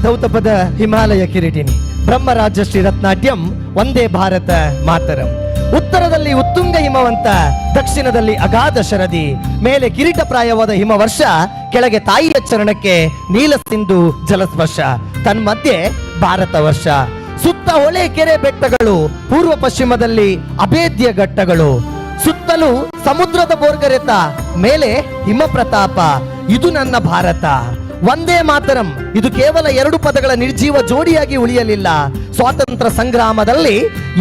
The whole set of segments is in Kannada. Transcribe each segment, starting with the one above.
ಧೌತಪದ ಹಿಮಾಲಯ ಕಿರೀಟಿನಿ ಬ್ರಹ್ಮರಾಜ ಶ್ರೀ ರತ್ನಾಟ್ಯಂ ವಂದೇ ಭಾರತ ಮಾತರಂ. ಉತ್ತರದಲ್ಲಿ ಉತ್ತುಂಗ ಹಿಮವಂತ, ದಕ್ಷಿಣದಲ್ಲಿ ಅಗಾಧ ಶರದಿ, ಮೇಲೆ ಕಿರೀಟಪ್ರಾಯವಾದ ಹಿಮವರ್ಷ, ಕೆಳಗೆ ತಾಯಿಯ ಚರಣಕ್ಕೆ ನೀಲ ಸಿಂಧು ಜಲಸ್ಪರ್ಶ, ತನ್ಮಧ್ಯೆ ಭಾರತ ವರ್ಷ. ಸುತ್ತ ಹೊಳೆ ಕೆರೆ ಬೆಟ್ಟಗಳು, ಪೂರ್ವ ಪಶ್ಚಿಮದಲ್ಲಿ ಅಭೇದ್ಯ ಘಟ್ಟಗಳು, ಸುತ್ತಲೂ ಸಮುದ್ರದ ಬೋರ್ಗರೆತ, ಮೇಲೆ ಹಿಮ ಪ್ರತಾಪ. ಇದು ನನ್ನ ಭಾರತ. ವಂದೇ ಮಾತರಂ ಇದು ಕೇವಲ 2 ಪದಗಳ ನಿರ್ಜೀವ ಜೋಡಿಯಾಗಿ ಉಳಿಯಲಿಲ್ಲ. ಸ್ವಾತಂತ್ರ್ಯ ಸಂಗ್ರಾಮದಲ್ಲಿ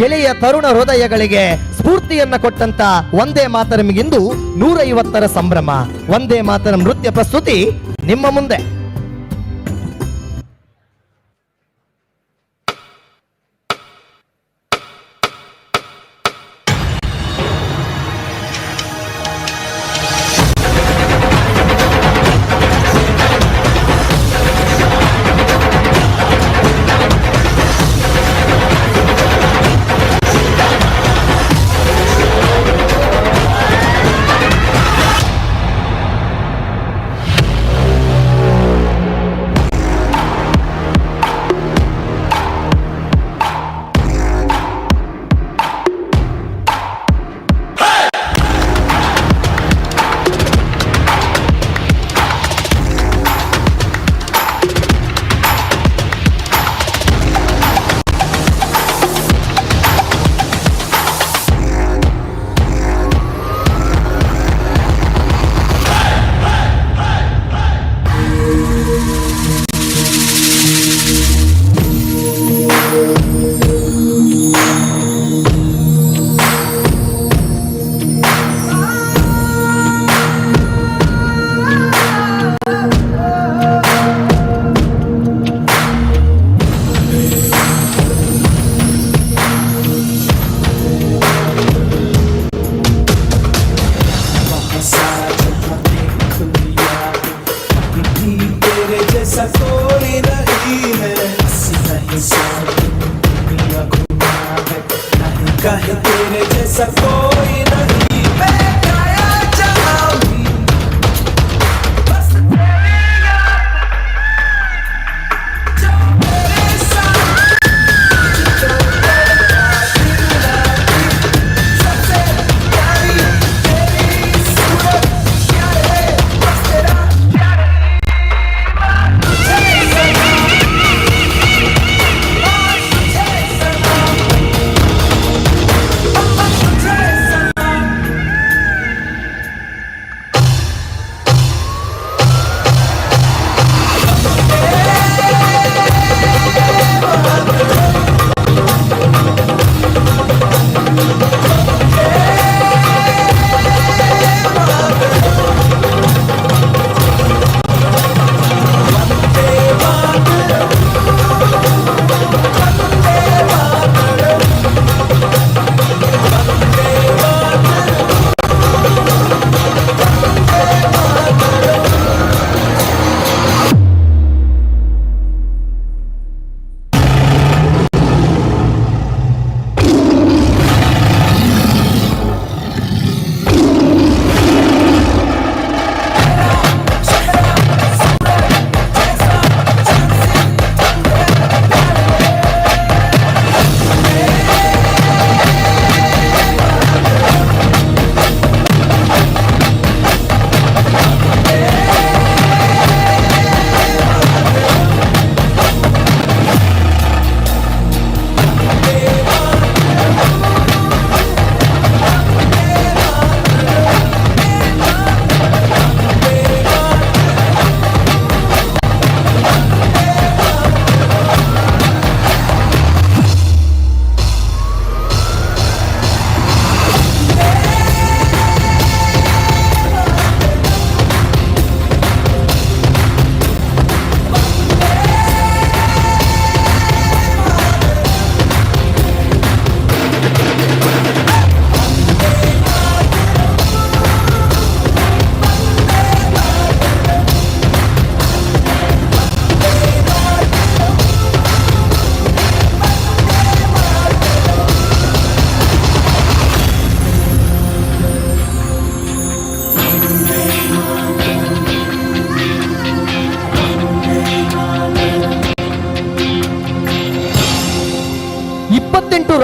ಎಳೆಯ ತರುಣ ಹೃದಯಗಳಿಗೆ ಸ್ಫೂರ್ತಿಯನ್ನ ಕೊಟ್ಟಂತ ವಂದೇ ಮಾತರಂಗಿಂದು 150ರ ಸಂಭ್ರಮ. ವಂದೇ ಮಾತರಂ ನೃತ್ಯ ಪ್ರಸ್ತುತಿ ನಿಮ್ಮ ಮುಂದೆ.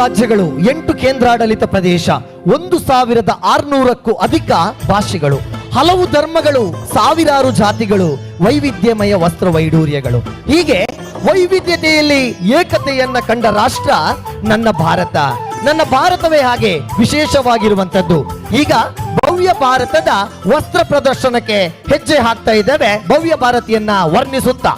ರಾಜ್ಯಗಳು, 8 ಕೇಂದ್ರಾಡಳಿತ ಪ್ರದೇಶ, 1600ಕ್ಕೂ ಅಧಿಕ ಭಾಷೆಗಳು, ಹಲವು ಧರ್ಮಗಳು, ಸಾವಿರಾರು ಜಾತಿಗಳು, ವೈವಿಧ್ಯಮಯ ವಸ್ತ್ರ ವೈಡೂರ್ಯಗಳು. ಹೀಗೆ ವೈವಿಧ್ಯತೆಯಲ್ಲಿ ಏಕತೆಯನ್ನ ಕಂಡ ರಾಷ್ಟ್ರ ನನ್ನ ಭಾರತ. ನನ್ನ ಭಾರತವೇ ಹಾಗೆ ವಿಶೇಷವಾಗಿರುವಂತದ್ದು. ಈಗ ಭವ್ಯ ಭಾರತದ ವಸ್ತ್ರ ಪ್ರದರ್ಶನಕ್ಕೆ ಹೆಜ್ಜೆ ಹಾಕ್ತಾ ಇದ್ದೇವೆ, ಭವ್ಯ ಭಾರತಿಯನ್ನ ವರ್ಣಿಸುತ್ತಾ.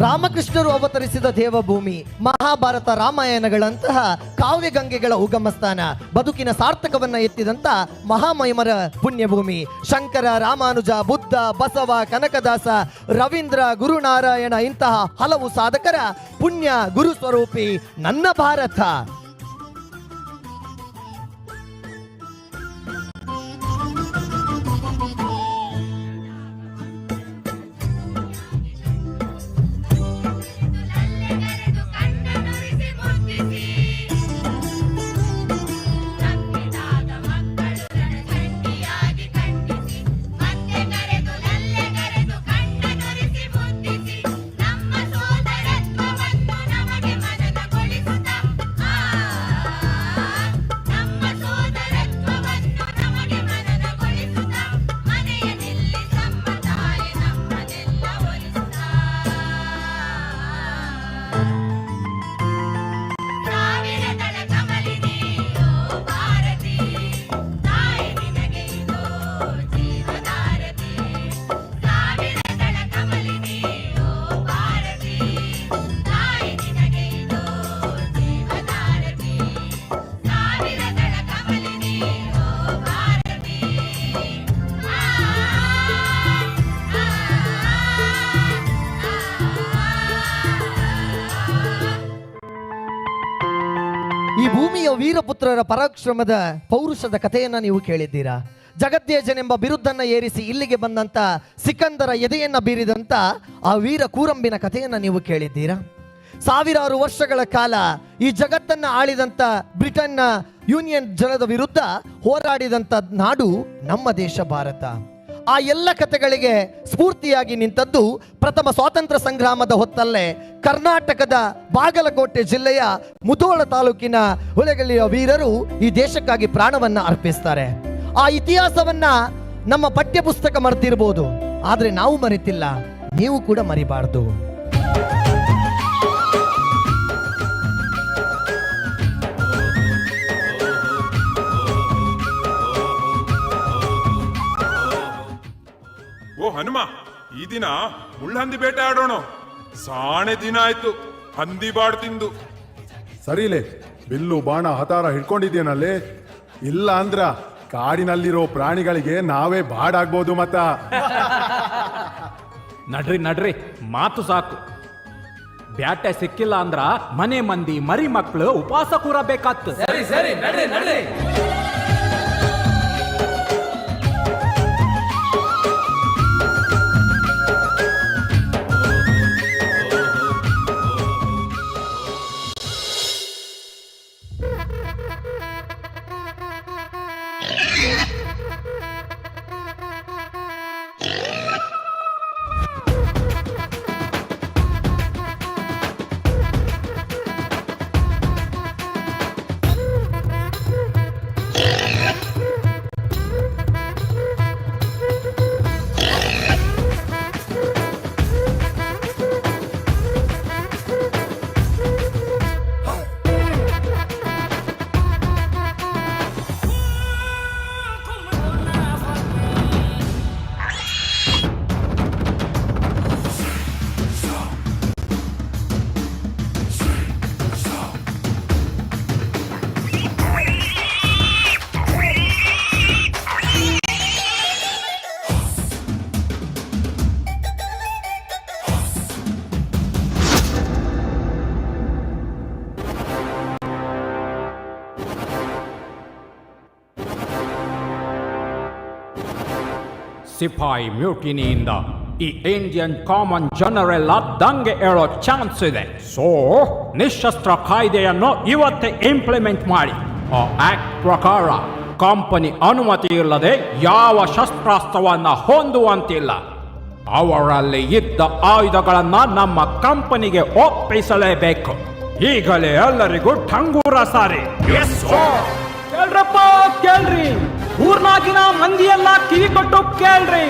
ರಾಮಕೃಷ್ಣರು ಅವತರಿಸಿದ ದೇವಭೂಮಿ, ಮಹಾಭಾರತ ರಾಮಾಯಣಗಳಂತಹ ಕಾವ್ಯಗಂಗೆಗಳ ಉಗಮ ಸ್ಥಾನ, ಬದುಕಿನ ಸಾರ್ಥಕವನ್ನ ಎತ್ತಿದಂತ ಮಹಾಮಹಿಮರ ಪುಣ್ಯಭೂಮಿ. ಶಂಕರ, ರಾಮಾನುಜ, ಬುದ್ಧ, ಬಸವ, ಕನಕದಾಸ, ರವೀಂದ್ರ, ಗುರುನಾರಾಯಣ ಇಂತಹ ಹಲವು ಸಾಧಕರ ಪುಣ್ಯ ಗುರು ಸ್ವರೂಪಿ ನನ್ನ ಭಾರತ. ಈ ಭೂಮಿಯ ವೀರಪುತ್ರರ ಪರಾಕ್ರಮದ ಪೌರುಷದ ಕಥೆಯನ್ನ ನೀವು ಕೇಳಿದ್ದೀರಾ. ಜಗದ್ದೇಜನೆಂಬ ಬಿರುದ್ದನ್ನ ಏರಿಸಿ ಇಲ್ಲಿಗೆ ಬಂದಂತ ಸಿಕಂದರ ಎದೆಯನ್ನ ಬೀರಿದಂತ ಆ ವೀರ ಕೂರಂಬಿನ ಕಥೆಯನ್ನ ನೀವು ಕೇಳಿದ್ದೀರಾ. ಸಾವಿರಾರು ವರ್ಷಗಳ ಕಾಲ ಈ ಜಗತ್ತನ್ನ ಆಳಿದಂತ ಬ್ರಿಟನ್ನ ಯೂನಿಯನ್ ಜನದ ವಿರುದ್ಧ ಹೋರಾಡಿದಂತ ನಾಡು ನಮ್ಮ ದೇಶ ಭಾರತ. ಆ ಎಲ್ಲ ಕಥೆಗಳಿಗೆ ಸ್ಫೂರ್ತಿಯಾಗಿ ನಿಂತದ್ದು ಪ್ರಥಮ ಸ್ವಾತಂತ್ರ್ಯ ಸಂಗ್ರಾಮದ ಹೊತ್ತಲ್ಲೇ ಕರ್ನಾಟಕದ ಬಾಗಲಕೋಟೆ ಜಿಲ್ಲೆಯ ಮುಧೋಳ ತಾಲೂಕಿನ ಹುಲೆಗಲ್ಲಿಯ ವೀರರು ಈ ದೇಶಕ್ಕಾಗಿ ಪ್ರಾಣವನ್ನ ಅರ್ಪಿಸ್ತಾರೆ. ಆ ಇತಿಹಾಸವನ್ನ ನಮ್ಮ ಪಠ್ಯ ಪುಸ್ತಕ ಮರೆತಿರ್ಬೋದು, ಆದ್ರೆ ನಾವು ಮರೆತಿಲ್ಲ, ನೀವು ಕೂಡ ಮರಿಬಾರ್ದು. ಓ ಹನುಮ, ಈ ದಿನ ಮುಳ್ಳಹಂದಿ ಬೇಟೆ ಆಡೋಣ. ಸಾಣೆ ದಿನ ಆಯ್ತು ಹಂದಿ ಬಾಡ್ ತಿಂದು. ಸರಿಲೇ, ಬಿಲ್ಲು ಬಾಣ ಹತಾರ ಹಿಡ್ಕೊಂಡಿದ್ದೇನಲ್ಲಿ. ಇಲ್ಲ ಅಂದ್ರ ಕಾಡಿನಲ್ಲಿರೋ ಪ್ರಾಣಿಗಳಿಗೆ ನಾವೇ ಬಾಡಾಗ್ಬೋದು ಮತ್ತ. ನಡ್ರಿ ಮಾತು ಸಾಕು. ಬ್ಯಾಟೆ ಸಿಕ್ಕಿಲ್ಲ ಅಂದ್ರ ಮನೆ ಮಂದಿ ಮರಿ ಮಕ್ಕಳು ಉಪವಾಸ ಕೂರಬೇಕಾಗ್ತದೆ. ಸರಿ ಸರಿ ನಡ್ರಿ ನಡ್ರಿ. ಸಿಪಾಯಿ ಮ್ಯೂಟಿನಿಯಿಂದ ಈ ಇಂಡಿಯನ್ ಕಾಮನ್ ಜನರೆಲ್ಲ ದಂಗೆ ಏಳೋ ಚಾನ್ಸ್ ಇದೆ. ಸೊ ನಿಶಸ್ತ್ರ ಕಾಯ್ದೆಯನ್ನು ಇವತ್ತೇ ಇಂಪ್ಲಿಮೆಂಟ್ ಮಾಡಿ. ಆ ಆಕ್ಟ್ ಪ್ರಕಾರ ಕಂಪನಿ ಅನುಮತಿ ಇಲ್ಲದೆ ಯಾವ ಶಸ್ತ್ರಾಸ್ತ್ರವನ್ನ ಹೊಂದುವಂತಿಲ್ಲ. ಅವರಲ್ಲಿ ಇದ್ದ ಆಯುಧಗಳನ್ನ ನಮ್ಮ ಕಂಪನಿಗೆ ಒಪ್ಪಿಸಲೇಬೇಕು. ಈಗಲೇ ಎಲ್ಲರಿಗೂ ಠಂಗೂರ ಸಾರಿ. ಕೇಳ್ರಪ್ಪ ಕೇಳ್ರಿ, ಊರ್ನಾಗಿನ ಮಂದಿಯೆಲ್ಲ ಕಿವಿ ಕೊಟ್ಟು ಕೇಳ್ರಿ.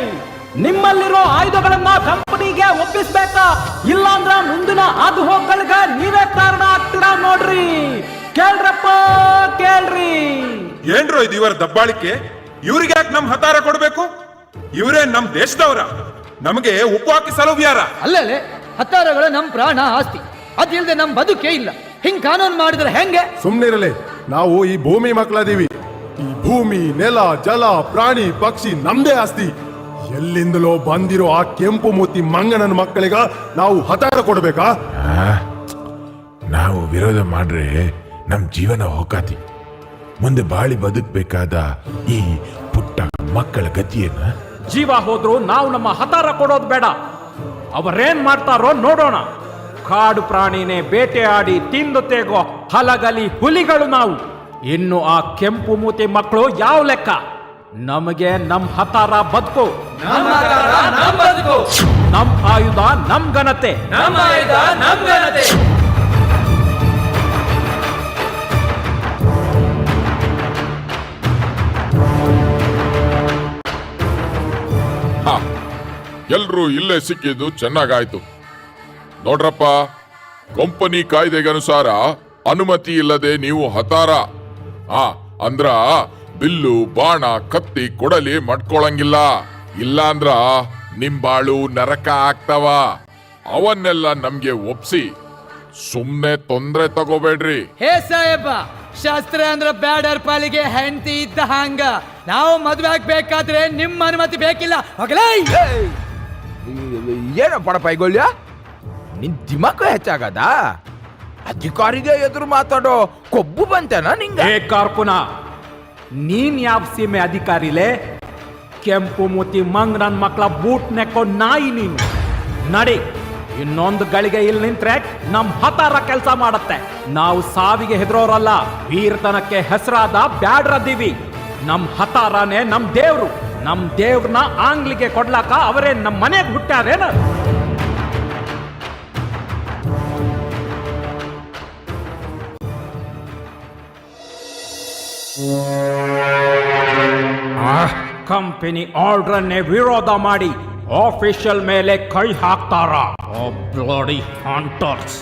ನಿಮ್ಮಲ್ಲಿರೋ ಆಯುಧಗಳನ್ನ ಕಂಪನಿಗೆ ಒಪ್ಪಿಸ್ಬೇಕಾ, ಇಲ್ಲ ಅಂದ್ರ ಮುಂದಿನ ಅದು ಹೋಗ್ಗಳಿಗೆ ನೀವೇ ಕಾರಣ ಆಗ್ತೀರಾ ನೋಡ್ರಿ. ಕೇಳ್ರಪ್ಪ ಕೇಳ್ರಿ. ಏನ್ರೋ ಇದು ಇವರ ದಬ್ಬಾಳಿಕೆ? ಇವ್ರಿಗೆ ಯಾಕೆ ನಮ್ ಹತಾರ ಕೊಡ್ಬೇಕು? ಇವರೇ ನಮ್ ದೇಶದವರ, ನಮಗೆ ಉಪ್ಪು ಹಾಕಿ ಸಲುವ್ಯಾರ? ಅಲ್ಲೇ ಹತ್ತಾರಗಳು ನಮ್ ಪ್ರಾಣ ಆಸ್ತಿ, ಅದಿಲ್ದೆ ನಮ್ ಬದುಕೇ ಇಲ್ಲ. ಹಿಂಗ್ ಕಾನೂನು ಮಾಡಿದ್ರೆ ಹೆಂಗೆ? ಸುಮ್ನಿರಲಿ, ನಾವು ಈ ಭೂಮಿ ಮಕ್ಕಳದೀವಿ. ಈ ಭೂಮಿ, ನೆಲ, ಜಲ, ಪ್ರಾಣಿ, ಪಕ್ಷಿ ನಮ್ದೇ ಆಸ್ತಿ. ಎಲ್ಲಿಂದಲೋ ಬಂದಿರೋ ಆ ಕೆಂಪು ಮೂತಿ ಮಂಗನನ ಮಕ್ಕಳಿಗ ನಾವು ಹತಾರ ಕೊಡ್ಬೇಕಾ? ನಾವು ವಿರೋಧ ಮಾಡ್ರೆ ನಮ್ ಜೀವನ ಹೋಗಾತಿ. ಮುಂದೆ ಬಾಳಿ ಬದುಕಬೇಕಾದ ಈ ಪುಟ್ಟ ಮಕ್ಕಳ ಗತಿಯನ್ನ. ಜೀವ ಹೋದ್ರು ನಾವು ನಮ್ಮ ಹತಾರ ಕೊಡೋದು ಬೇಡ. ಅವರೇನ್ ಮಾಡ್ತಾರೋ ನೋಡೋಣ. ಕಾಡು ಪ್ರಾಣಿನೇ ಬೇಟೆಯಾಡಿ ತಿಂದು ತೇಗೋ ಹಲಗಲಿ ಹುಲಿಗಳು ನಾವು. ಇನ್ನು ಆ ಕೆಂಪು ಮೂತಿ ಮಕ್ಕಳು ಯಾವ ಲೆಕ್ಕ? ನಮಗೆ ನಮ್ ಹತಾರ ಬದುಕು, ನಮ್ ಆಯುಧ ನಮ್ ಘನತೆ. ಎಲ್ರೂ ಇಲ್ಲೇ ಸಿಕ್ಕಿದ್ದು ಚೆನ್ನಾಗಾಯ್ತು. ನೋಡ್ರಪ್ಪ, ಕಂಪನಿ ಕಾಯ್ದೆಗನುಸಾರ ಅನುಮತಿ ಇಲ್ಲದೆ ನೀವು ಹತಾರ ಅಂದ್ರ ಬಿಲ್ಲು, ಬಾಣ, ಕತ್ತಿ, ಕೊಡಲಿ ಮಡ್ಕೊಳಂಗಿಲ್ಲ. ಇಲ್ಲಾಂದ್ರ ನಿಮ್ ಬಾಳು ನರಕ ಆಗ್ತಾವ. ಅವನ್ನೆಲ್ಲ ನಮ್ಗೆ ಒಪ್ಸಿ ಸುಮ್ನೆ ತೊಂದ್ರೆ ತಗೋಬೇಡ್ರಿ. ಹೇ ಸಾಹೇಬ, ಶಾಸ್ತ್ರ ಅಂದ್ರ ಬ್ಯಾಡರ್ ಪಾಲಿಗೆ ಹೆಂಡತಿ ಇದ್ದ ಹಂಗ. ನಾವು ಮದ್ವೆ ಆಗ್ಬೇಕಾದ್ರೆ ನಿಮ್ಮ ಅನುಮತಿ ಬೇಕಿಲ್ಲ. ಏನೋ ಪಡಪಾಯಿಗೊಳ್ಯ, ನಿನ್ ದಿಮಾಕು ಹೆಚ್ಚಾಗದ? ಅಧಿಕಾರಿಗೆ ಎದುರು ಮಾತಾಡೋ ಕೊಬ್ಬು ಬಂತೇನ ನಿಂಗೆ? ಏ ಕಾರ್ಕುನ, ನೀನ್ ಯಾವ ಸೀಮೆ ಅಧಿಕಾರಿಲೇ? ಕೆಂಪು ಮೂತಿ ಮಂಗ್ ನನ್ ಮಕ್ಕಳ ಬೂಟ್ ನೆಕ್ಕೋ ನಾಯಿ ನೀನು. ನಡಿ, ಇನ್ನೊಂದು ಗಳಿಗೆ ಇಲ್ಲಿ ನಿಂತ್ರೆ ನಮ್ ಹತಾರ ಕೆಲಸ ಮಾಡತ್ತೆ. ನಾವು ಸಾವಿಗೆ ಹೆದರೋರಲ್ಲ, ವೀರತನಕ್ಕೆ ಹೆಸರಾದ ಬ್ಯಾಡ್ರದೀವಿ. ನಮ್ ಹತಾರನೇ ನಮ್ ದೇವ್ರು. ನಮ್ ದೇವ್ರನ್ನ ಆಂಗ್ಲಿಗೆ ಕೊಡ್ಲಾಕ ಅವರೇ ನಮ್ ಮನೆಗೆ ಹುಟ್ಟ್ಯಾರೇನ? ಕಂಪನಿ ಆರ್ಡರ್ನೇ ವಿರೋಧ ಮಾಡಿ ಆಫೀಷಿಯಲ್ ಮೇಲೆ ಕೈ ಹಾಕ್ತಾರ ಬ್ಲಡಿ ಹಂಟರ್ಸ್.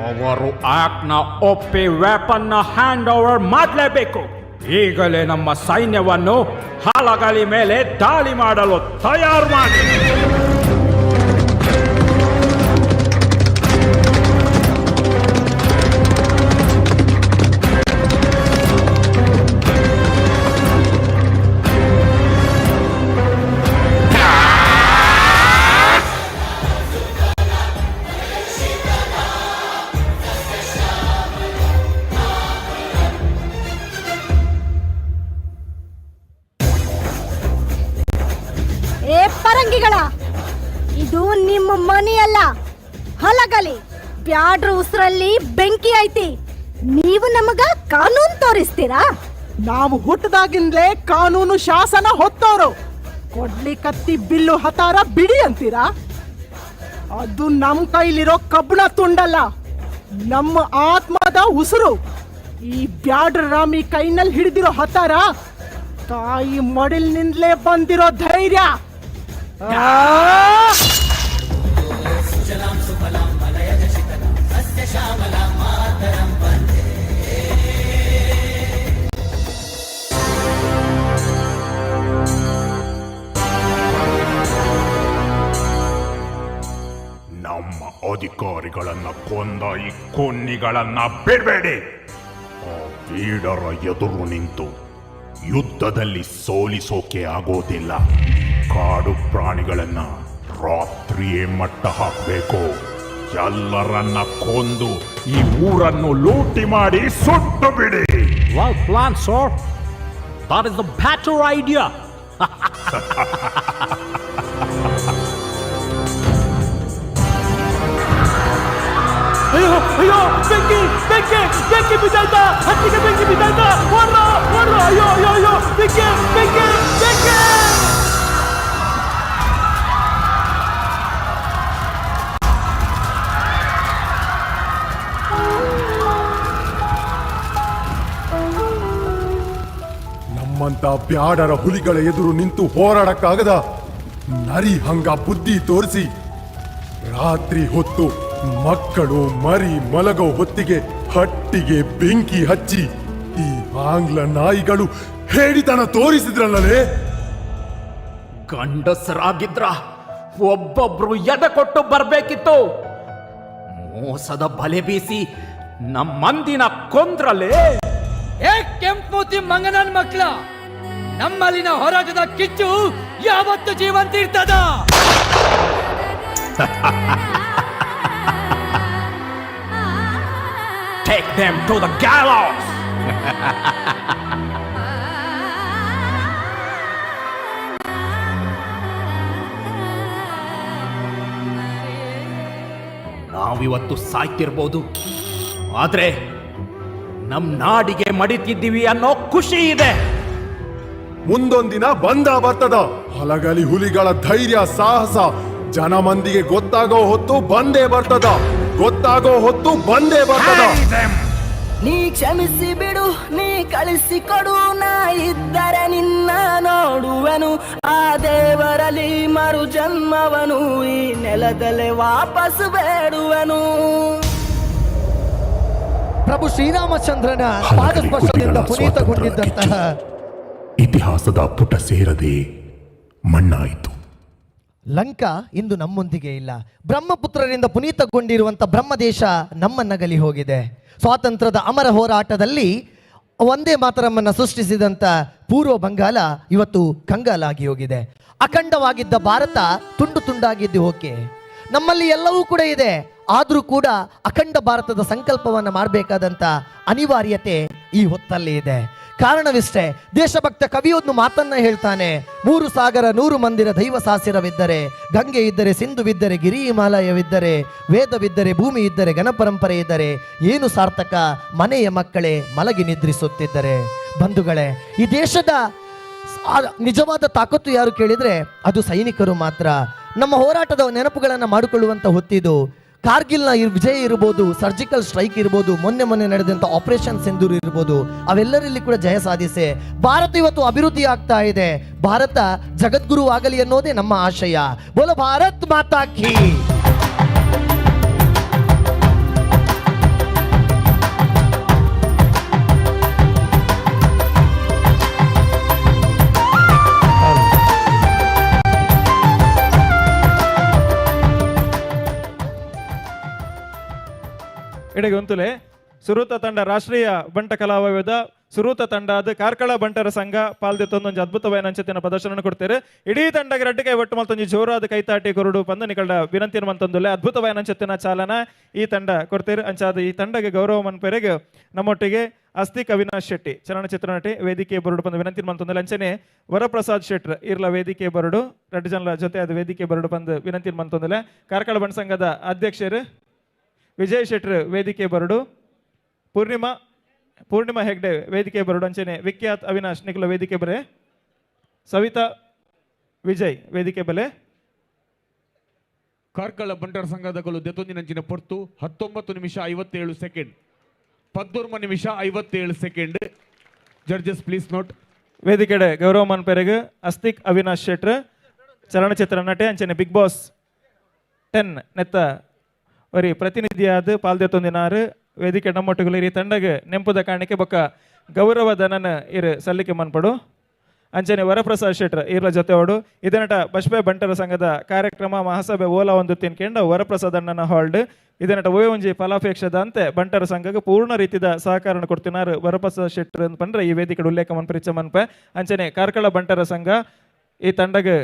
ಅವರು ಆಕ್ಟ್ ನ ಒಪ್ಪಿ ವೆಪನ್ ನ ಹ್ಯಾಂಡ್ ಓವರ್ ಮಾಡಲೇಬೇಕು. ಈಗಲೇ ನಮ್ಮ ಸೈನ್ಯವನ್ನು ಹಲಗಲಿ ಮೇಲೆ ದಾಳಿ ಮಾಡಲು ತಯಾರು ಮಾಡಿ. ಮನಿ ಅಲ್ಲ ಹೊಲಗಲಿ ಬ್ಯಾಡ್ರ ಉಸ್ರಲ್ಲಿ ಬೆಂಕಿ ಐತಿ. ನೀವು ನಮಗ ಕಾನೂನು ತೋರಿಸ್ತೀರಾ? ನಾವು ಹುಟ್ಟದಾಗಿಂದಲೇ ಕಾನೂನು ಶಾಸನ ಹೊತ್ತವರು. ಕೊಡ್ಲಿಕತ್ತಿ ಬಿಲ್ಲು ಹತಾರ ಬಿಡಿ ಅಂತೀರಾ? ಅದು ನಮ್ ಕೈಲಿರೋ ಕಬ್ಬಣ ತುಂಡಲ್ಲ, ನಮ್ಮ ಆತ್ಮದ ಉಸಿರು. ಈ ಬ್ಯಾಡ್ರ ರಾಮಿ ಕೈನಲ್ಲಿ ಹಿಡಿದಿರೋ ಹತಾರ ತಾಯಿ ಮಡಿಲ್ನಿಂದಲೇ ಬಂದಿರೋ ಧೈರ್ಯ. ನಮ್ಮ ಅಧಿಕಾರಿಗಳನ್ನ ಕೊಂದ ಈ ಕೊನ್ನಿಗಳನ್ನ ಬಿಡಬೇಡಿ. ಆ ಬೀಡರ ಎದುರು ನಿಂತು ಯುದ್ಧದಲ್ಲಿ ಸೋಲಿಸೋಕೆ ಆಗೋದಿಲ್ಲ. ಕಾಡು ಪ್ರಾಣಿಗಳನ್ನ ರಾತ್ರಿಯೇ ಮಟ್ಟ ಹಾಕಬೇಕು. ಎಲ್ಲರನ್ನ ಕೊಂದು ಈ ಊರನ್ನು ಲೂಟಿ ಮಾಡಿ ಸುಟ್ಟು ಬಿಡಿ. Well planned, sir. That is the better idea. ಅಯ್ಯೋ ಅಯ್ಯೋ, ಬೆಂಕಿ ಬೆಂಕಿ ಬೆಂಕಿ ಬಿದ್ದಾಯ್ತಾ, ಹತ್ತಿಗೆ ಬೆಂಕಿ ಬಿದ್ದಾಯ್ತಾ, ಓಡ್ರ ಓಡ್ರ, ಅಯ್ಯೋ ಅಯ್ಯೋ ಅಯ್ಯೋ, ಬೆಂಕಿ ಬೆಂಕಿ ಬೆಂಕಿ. ನಮ್ಮಂತ ಬ್ಯಾಡರ ಹುಲಿಗಳ ಎದುರು ನಿಂತು ಹೋರಾಡಕ್ಕಾಗದ ನರಿ ಹಂಗ ಬುದ್ಧಿ ತೋರಿಸಿ ರಾತ್ರಿ ಹೊತ್ತು ಮಕ್ಕಳು ಮರಿ ಮಲಗೋ ಹೊತ್ತಿಗೆ ಹಟ್ಟಿಗೆ ಬೆಂಕಿ ಹಚ್ಚಿ ಈ ಆಂಗ್ಲ ನಾಯಿಗಳು ಹೇಳಿತನ ತೋರಿಸಿದ್ರಲ್ಲೇ. ಗಂಡಸರಾಗಿದ್ರ ಒಬ್ಬೊಬ್ರು ಎದೆ ಕೊಟ್ಟು ಬರ್ಬೇಕಿತ್ತು. ಮೋಸದ ಬಲೆ ಬೀಸಿ ನಮ್ಮ ಮಂದಿನ ಕೊಂದ್ರಲೇ. ಏ ಕೆಂಪೂತಿ ಮಂಗನನ್ ಮಕ್ಳ, ನಮ್ಮಲ್ಲಿನ ಹೋರಾಟದ ಕಿಚ್ಚು ಯಾವತ್ತು ಜೀವಂತ ಇರ್ತದ? Take them to the gallows. ನಾವಿವತ್ತು ಸಾಯ್ತಿರ್ಬೋದು, ಆದ್ರೆ ನಮ್ ನಾಡಿಗೆ ಮಡಿತಿದ್ದೀವಿ ಅನ್ನೋ ಖುಷಿ ಇದೆ. ಮುಂದೊಂದಿನ ಬಂದ ಬರ್ತದ. ಹಲಗಲಿ ಹುಲಿಗಳ ಧೈರ್ಯ ಸಾಹಸ ಜನಮಂದಿಗೆ ಗೊತ್ತಾಗೋ ಹೊತ್ತು ಬಂದೇ ಬರ್ತದ. ಗೊತ್ತಾಗೋ ಹೊತ್ತು ಬಂದೇ ಬರ್ತದ. ನೀ ಕ್ಷಮಿಸಿ ಬಿಡು, ನೀ ಕಳಿಸಿ ಕೊಡು, ನಾ ಇದ್ದರೆ ನಿನ್ನ ನೋಡುವೆನು. ಆ ದೇವರಲ್ಲಿ ಮರು ಜನ್ಮವನು ಈ ನೆಲದಲ್ಲೇ ವಾಪಸ್ ಬೇಡುವೆನು. ಪ್ರಭು ಶ್ರೀರಾಮಚಂದ್ರನ ಪಾದಸ್ಪರ್ಶದಿಂದ ಪುನೀತಗೊಂಡಿದ್ದಂತಹ ಇತಿಹಾಸದ ಪುಟ ಸೇರದೆ ಮಣ್ಣಾಯಿತು. ಲಂಕಾ ಇಂದು ನಮ್ಮೊಂದಿಗೆ ಇಲ್ಲ. ಬ್ರಹ್ಮಪುತ್ರರಿಂದ ಪುನೀತಗೊಂಡಿರುವಂಥ ಬ್ರಹ್ಮದೇಶ ನಮ್ಮನ್ನಗಲಿ ಹೋಗಿದೆ. ಸ್ವಾತಂತ್ರ್ಯದ ಅಮರ ಹೋರಾಟದಲ್ಲಿ ಒಂದೇ ಮಾತರಮ್ಮನ್ನು ಸೃಷ್ಟಿಸಿದಂಥ ಪೂರ್ವ ಬಂಗಾಲ ಇವತ್ತು ಕಂಗಾಲಾಗಿ ಹೋಗಿದೆ. ಅಖಂಡವಾಗಿದ್ದ ಭಾರತ ತುಂಡು ತುಂಡಾಗಿದ್ದು ಓಕೆ, ನಮ್ಮಲ್ಲಿ ಎಲ್ಲವೂ ಕೂಡ ಇದೆ. ಆದರೂ ಕೂಡ ಅಖಂಡ ಭಾರತದ ಸಂಕಲ್ಪವನ್ನು ಮಾಡಬೇಕಾದಂಥ ಅನಿವಾರ್ಯತೆ ಈ ಹೊತ್ತಲ್ಲಿ ಇದೆ. ಕಾರಣವಿಷ್ಟೇ, ದೇಶಭಕ್ತ ಕವಿಯೊಂದು ಮಾತನ್ನ ಹೇಳ್ತಾನೆ. 3 ಸಾಗರ 100 ಮಂದಿರ ದೈವ ಸಾಸಿರವಿದ್ದರೆ, ಗಂಗೆ ಇದ್ದರೆ ಸಿಂಧುವಿದ್ದರೆ ಗಿರಿ ಹಿಮಾಲಯವಿದ್ದರೆ, ವೇದವಿದ್ದರೆ ಭೂಮಿ ಇದ್ದರೆ ಘನಪರಂಪರೆ ಇದ್ದರೆ, ಏನು ಸಾರ್ಥಕ ಮನೆಯ ಮಕ್ಕಳೇ ಮಲಗಿ ನಿದ್ರಿಸುತ್ತಿದ್ದರೆ. ಬಂಧುಗಳೇ, ಈ ದೇಶದ ನಿಜವಾದ ತಾಕತ್ತು ಯಾರು ಕೇಳಿದ್ರೆ ಅದು ಸೈನಿಕರು ಮಾತ್ರ. ನಮ್ಮ ಹೋರಾಟದ ನೆನಪುಗಳನ್ನು ಮಾಡಿಕೊಳ್ಳುವಂಥ ಹೊತ್ತಿದು. ಕಾರ್ಗಿಲ್ನ ವಿಜಯ ಇರ್ಬೋದು, ಸರ್ಜಿಕಲ್ ಸ್ಟ್ರೈಕ್ ಇರ್ಬೋದು, ಮೊನ್ನೆ ನಡೆದಂಥ ಆಪರೇಷನ್ ಸಿಂಧೂರ್ ಇರ್ಬೋದು, ಅವೆಲ್ಲರಲ್ಲಿ ಕೂಡ ಜಯ ಸಾಧಿಸಿ ಭಾರತ ಇವತ್ತು ಅಭಿವೃದ್ಧಿ ಆಗ್ತಾ ಇದೆ. ಭಾರತ ಜಗದ್ಗುರು ಆಗಲಿ ಅನ್ನೋದೇ ನಮ್ಮ ಆಶಯ. ಬೋಲೋ ಭಾರತ್ ಮಾತಾ ಕೀ. ಎಡೆಗೊಂತುಲೆ ಸುರತ ತಂಡ ರಾಷ್ಟ್ರೀಯ ಬಂಟ ಕಲಾವಿದ ಸುರೂತ ತಂಡ ಅದು ಕಾರ್ಕಳ ಬಂಟರ ಸಂಘ ಪಾಲ್ದೆತ್ತೊಂದೊಂದು ಅದ್ಭುತವಾದ ಅಂಚತಿನ ಪ್ರದರ್ಶನ ಕೊಡ್ತಾರೆ ಇಡೀ ತಂಡಗೆ ರಡ್ಡಿಗೆ ಒಟ್ಟು ಮತ್ತೊಂದು ಜೋರಾದ ಕೈತಾಟಿ ಕೊರಡು ಬಂದು ನಿಕಳ ವಿನಂತಿನ ಮಂತೊಂದುಲ್ಲೆ ಅದ್ಭುತವಾದ ಅಂಚತಿನ ಚಾಲನ ಈ ತಂಡ ಕೊಡ್ತಾರೆ ಅಂಚಾದ ಈ ತಂಡಗೆ ಗೌರವ ಮನ್ಪೆರೆಗೆ ನಮ್ಮೊಟ್ಟಿಗೆ ಆಸ್ತಿಕ್ ಅವಿನಾಶ್ ಶೆಟ್ಟಿ ಚಲನಚಿತ್ರ ನಟಿ ವೇದಿಕೆ ಬರಡು ಬಂದು ವಿನಂತಿನ ಮಂತೊಂದುಲ್ಲೆ ಅಂಚನೆ ವರಪ್ರಸಾದ್ ಶೆಟ್ರ್ ಇರ್ಲ ವೇದಿಕೆ ಬರಡು ಎರಡು ಜನರ ಜೊತೆ ಅದು ವೇದಿಕೆ ಬರಡು ಬಂದು ವಿನಂತಿನ ಮಂತೊಂದುಲ್ಲೆ ಕಾರ್ಕಳ ಬಣ ಸಂಘದ ಅಧ್ಯಕ್ಷರು ವಿಜಯ್ ಶೆಟ್ರ್ ವೇದಿಕೆ ಬರಡು ಪೂರ್ಣಿಮಾ ಹೆಗ್ಡೆ ವೇದಿಕೆ ಬರಡು ಅಂಚನೆ ವಿಖ್ಯಾತ್ ಅವಿನಾಶ್ ನಿಖಲ ವೇದಿಕೆ ಬರೆ ಸವಿತಾ ವಿಜಯ್ ವೇದಿಕೆ ಬಲೆ ಕಾರ್ಕಳ ಬಂಟರ ಸಂಘದಗಳು ದೆತ್ತೊಂದಿನಂಚಿನ ಪೊರ್ತು 19 ನಿಮಿಷ 57 ಸೆಕೆಂಡ್ 14 ನಿಮಿಷ 57 ಸೆಕೆಂಡ್ ಜಡ್ಜಸ್ ಪ್ಲೀಸ್ ನೋಟ್ ವೇದಿಕೆಡೆ ಗೌರವ ಮನ್ಪೆರೆಗೆ ಆಸ್ತಿಕ್ ಅವಿನಾಶ್ ಶೆಟ್ರ್ ಚಲನಚಿತ್ರ ನಟಿ ಅಂಚನೆ ಬಿಗ್ ಬಾಸ್ 10 ನೆತ್ತ ವರಿ ಪ್ರತಿನಿಧಿಯಾದ ಪಾಲ್ದೆತ್ತೊಂದಿನಾರು ವೇದಿಕೆ ನಮ್ಮೊಟ್ಟಿಗಳು ಈ ತಂಡಗೆ ನೆಂಪುದ ಕಾರಣಕ್ಕೆ ಬೊಕ್ಕ ಗೌರವ ಧನನ ಇರು ಸಲ್ಲಿಕೆ ಮನ್ಪಡು ಅಂಚನೆ ವರಪ್ರಸಾದ್ ಶೆಟ್ರ್ ಇರ್ಲ ಜೊತೆ ಓಡು ಇದನಟ ಬಶ್ಬೆ ಬಂಟರ ಸಂಘದ ಕಾರ್ಯಕ್ರಮ ಮಹಾಸಭೆ ಓಲಾ ಒಂದು ತಿನ್ಕೆಂಡ ವರಪ್ರಸಾದ್ ಅಣ್ಣನ ಹಾಲ್ಡ್ ಇದನಟ ಒಂಜಿ ಫಲಾಪೇಕ್ಷದ ಅಂತೆ ಬಂಟರ ಸಂಘಕ್ಕೆ ಪೂರ್ಣ ರೀತಿಯ ಸಹಕಾರ ಕೊಡ್ತಿನಾರು ವರಪ್ರಸಾದ್ ಶೆಟ್ರ್ ಅಂತ ಪಂಡ್ರೆ ಈ ವೇದಿಕೆ ಉಲ್ಲೇಖ ಮನ್ಪರಿಚ ಮನ್ಪೆ ಅಂಚನೆ ಕಾರ್ಕಳ ಬಂಟರ ಸಂಘ ಈ ತಂಡಗೆ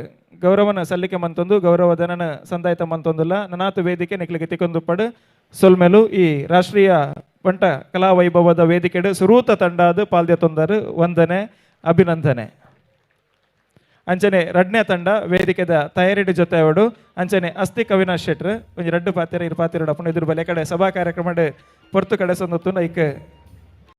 ಗೌರವನ ಸಲ್ಲಿಕೆ ಮಂತೊಂದು ಗೌರವ ಧನನ ಸಂದಾಯಿತ ಮಂತೊಂದುಲ್ಲ ನನಾತು ವೇದಿಕೆ ನಿಕ್ಲಿಗೆ ತಿಕ್ಕೊಂದು ಪಡು ಸೊಲ್ಮೆಲು ಈ ರಾಷ್ಟ್ರೀಯ ಬಂಟ ಕಲಾ ವೈಭವದ ವೇದಿಕೆಡು ಸುರೂತ ತಂಡದ ಪಾಲ್ದೆತ್ತೊಂದರು ವಂದನೆ ಅಭಿನಂದನೆ ಅಂಚನೆ ರಡ್ನೇ ತಂಡ ವೇದಿಕೆದ ತಯಾರಿಡಿ ಜೊತೆ ಅವಡು ಅಂಚನೆ ಆಸ್ತಿಕ್ ಅವಿನಾಶ್ ಶೆಟ್ರ್ ಒಂಜಿ ರಡ್ಡು ಪಾತಿರ ಇರು ಪಾತಿರ ಅಪ್ಪನ ಇದ್ರ ಬಲೆ ಕಡೆ ಸಭಾ ಕಾರ್ಯಕ್ರಮ ಪೊರ್ತು ಕಡೆ ಸಂದತ್ತು ಐಕ್